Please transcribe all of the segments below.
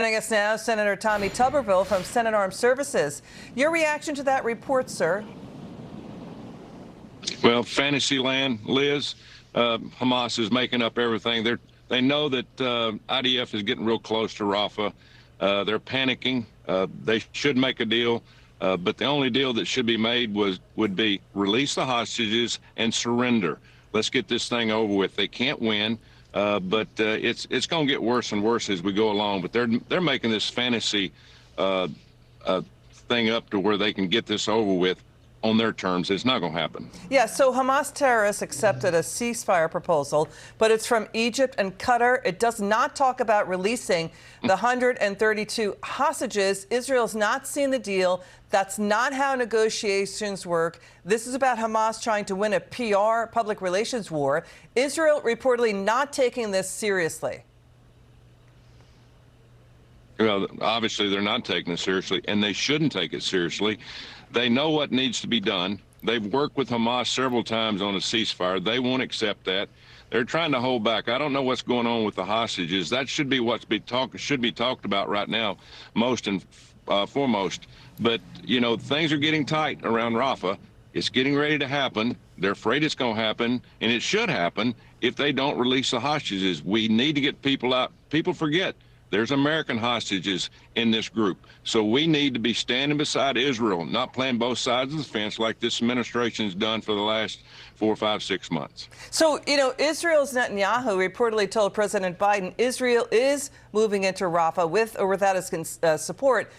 Joining us now, Senator Tommy Tuberville from Senate Armed Services. Your reaction to that report, sir? Well, fantasy land, Liz. Hamas is making up everything. They know that IDF is getting real close to Rafah. They're panicking. They should make a deal, but the only deal that should be made would be release the hostages and surrender. Let's get this thing over with. They can't win. But it's going to get worse and worse as we go along. But they're making this fantasy thing up to where they can get this over with on their terms. It's not going to happen. Yeah, so Hamas terrorists accepted a ceasefire proposal, but it's from Egypt and Qatar. It does not talk about releasing the 132 hostages. Israel's not seen the deal. That's not how negotiations work. This is about Hamas trying to win a PR, public relations war. Israel reportedly not taking this seriously. Well, obviously they're not taking it seriously, and they shouldn't take it seriously. They know what needs to be done. They've worked with Hamas several times on a ceasefire. They won't accept that. They're trying to hold back. I don't know what's going on with the hostages. That should be should be talked about right now, most and foremost. But, you know, things are getting tight around Rafah. It's getting ready to happen. They're afraid it's going to happen, and it should happen if they don't release the hostages. We need to get people out. People forget there's American hostages in this group. So we need to be standing beside Israel, not playing both sides of the fence like this administration's done for the last 4, 5, 6 months. So, you know, Israel's Netanyahu reportedly told President Biden Israel is moving into Rafah with or without his support,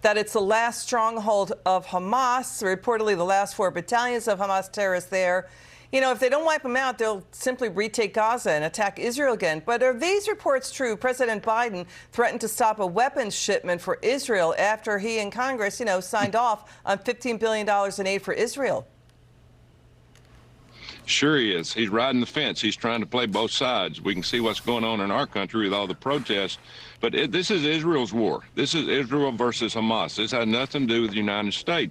that it's the last stronghold of Hamas, reportedly the last 4 battalions of Hamas terrorists there. You know, if they don't wipe them out, they'll simply retake Gaza and attack Israel again. But are these reports true? President Biden threatened to stop a weapons shipment for Israel after he and Congress, you know, signed off on $15 billion in aid for Israel. Sure he is. He's riding the fence. He's trying to play both sides. We can see what's going on in our country with all the protests. But this is Israel's war. This is Israel versus Hamas. This has nothing to do with the United States.